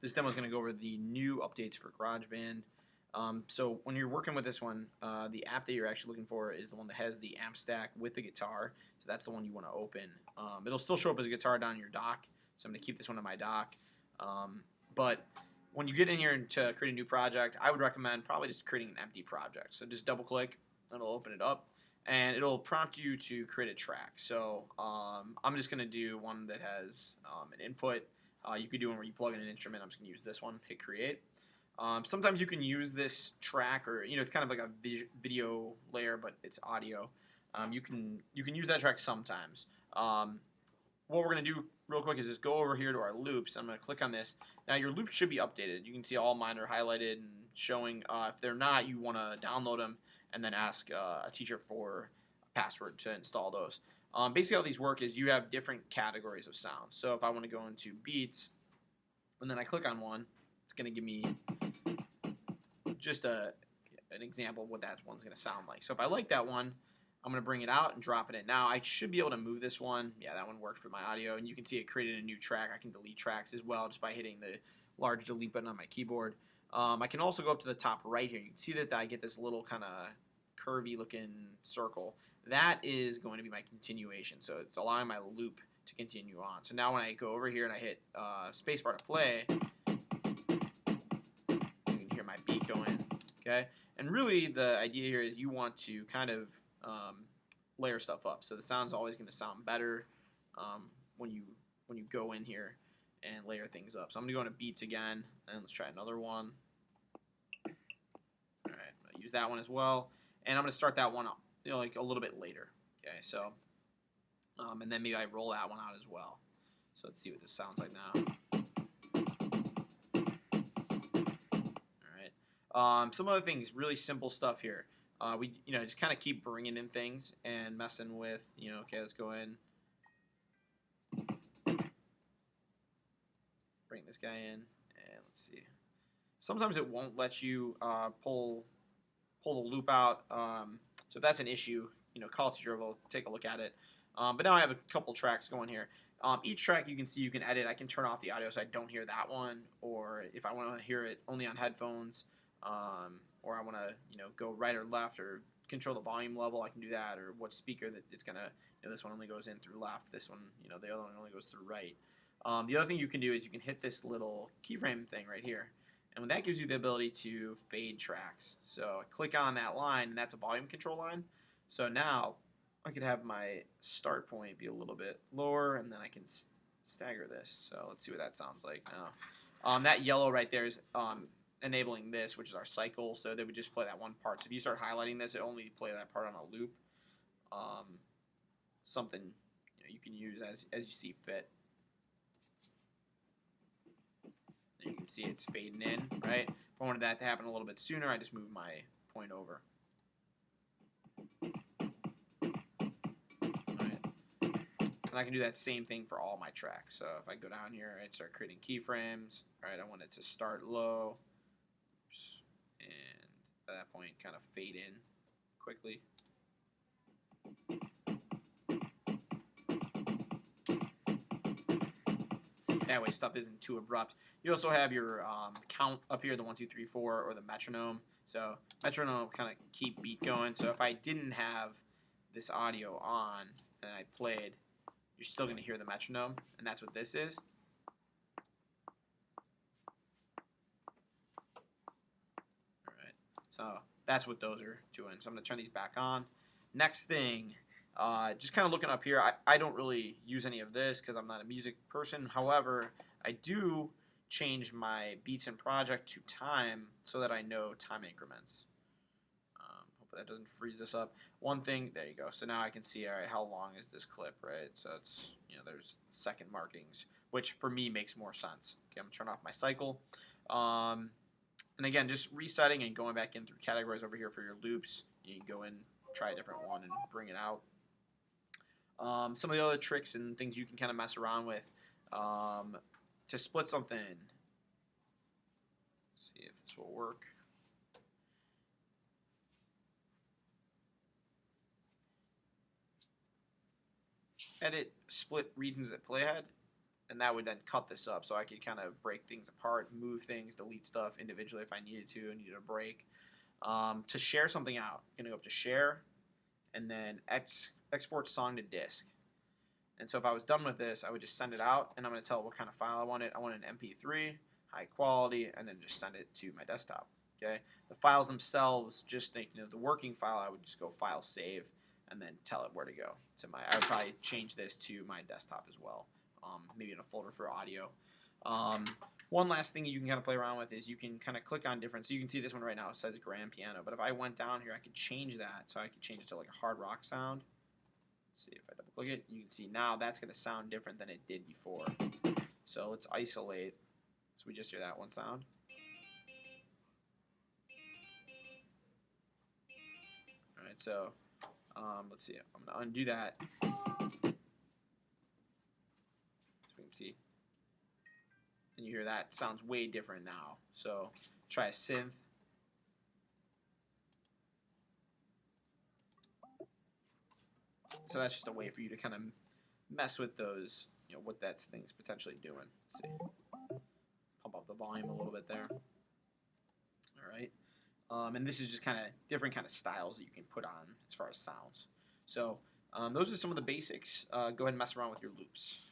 This demo is going to go over the new updates for GarageBand. So when you're working with this one, the app that you're actually looking for is the one that has the amp stack with the guitar. So that's the one you want to open. It'll still show up as a guitar down your dock. So I'm going to keep this one in my dock. But when you get in here to create a new project, I would recommend probably just creating an empty project. So just double click, it'll open it up, and it'll prompt you to create a track. So I'm just going to do one that has an input. You could do one where you plug in an instrument. I'm just going to use this one, hit create. Sometimes you can use this track, or it's kind of like a video layer, but it's audio. You can use that track sometimes. What we're going to do real quick is just go over here to our loops. I'm going to click on this. Now your loops should be updated. You can see all mine are highlighted and showing. If they're not, you want to download them and then ask a teacher for a password to install those. Basically how these work is you have different categories of sound. So if I want to go into beats and then I click on one, it's going to give me just an example of what that one's going to sound like. So if I like that one, I'm going to bring it out and drop it in. Now, I should be able to move this one. Yeah, that one worked for my audio. And you can see it created a new track. I can delete tracks as well just by hitting the large delete button on my keyboard. I can also go up to the top right here. You can see that I get this little kind of curvy looking circle. That is going to be my continuation. So it's allowing my loop to continue on. So now when I go over here and I hit spacebar to play, you can hear my beat going. Okay, and really the idea here is you want to kind of layer stuff up. So the sound's always going to sound better when you go in here and layer things up. So I'm going to go into beats again, and let's try another one. All right, I'm going to use that one as well, and I'm going to start that one up, like a little bit later. Okay, so and then maybe I roll that one out as well. So let's see what this sounds like now. All right, some other things, really simple stuff here. We just kind of keep bringing in things and messing with, okay, let's go in, bring this guy in, and let's see. Sometimes it won't let you pull the loop out. So if that's an issue, call a teacher, we'll take a look at it. But now I have a couple tracks going here. Each track you can see you can edit. I can turn off the audio so I don't hear that one, or if I want to hear it only on headphones, or I want to go right or left or control the volume level, I can do that, or what speaker that it's gonna, this one only goes in through left, this one, the other one only goes through right. The other thing you can do is you can hit this little keyframe thing right here, and that gives you the ability to fade tracks. So I click on that line, and that's a volume control line. So now I could have my start point be a little bit lower, and then I can stagger this. So let's see what that sounds like now. That yellow right there is enabling this, which is our cycle, so they would just play that one part. So if you start highlighting this, it only play that part on a loop. Something you can use as you see fit. And you can see it's fading in, right? If I wanted that to happen a little bit sooner, I just move my point over. And I can do that same thing for all my tracks. So if I go down here, I start creating keyframes. Right, I want it to start low, and at that point, kind of fade in quickly. That way, stuff isn't too abrupt. You also have your count up here, the 1, 2, 3, 4, or the metronome. So metronome will kind of keep beat going. So if I didn't have this audio on and I played, you're still going to hear the metronome, and that's what this is. All right, so that's what those are doing. So I'm going to turn these back on. Next thing, just kind of looking up here, I don't really use any of this because I'm not a music person. However, I do change my beats and project to time so that I know time increments. Hopefully that doesn't freeze this up. One thing, there you go. So now I can see, all right, how long is this clip, right? So it's, there's second markings, which for me makes more sense. Okay, I'm going to turn off my cycle. And again, just resetting and going back in through categories over here for your loops. You can go in, try a different one, and bring it out. Some of the other tricks and things you can kind of mess around with to split something. Let's see if this will work. Edit split regions at playhead, and that would then cut this up, so I could kind of break things apart, move things, delete stuff individually if I needed to, and needed a break. To share something out, I'm gonna go up to share, and then export song to disk. And so if I was done with this, I would just send it out, and I'm going to tell it what kind of file I want it. I want an MP3, high quality, and then just send it to my desktop. Okay. The files themselves, just think, the working file, I would just go file save, and then tell it where to go. I would probably change this to my desktop as well, maybe in a folder for audio. One last thing you can kind of play around with is you can kind of click on different. So you can see this one right now, it says grand piano, but if I went down here, I could change that. So I could change it to like a hard rock sound. Let's see if I double click it. You can see now that's going to sound different than it did before. So let's isolate. So we just hear that one sound. All right, so let's see. I'm going to undo that. So we can see. And you hear that sounds way different now. So try a synth. So that's just a way for you to kind of mess with those, what that thing's potentially doing. Let's see. Pump up the volume a little bit there. All right. And this is just kind of different kind of styles that you can put on as far as sounds. So those are some of the basics. Go ahead and mess around with your loops.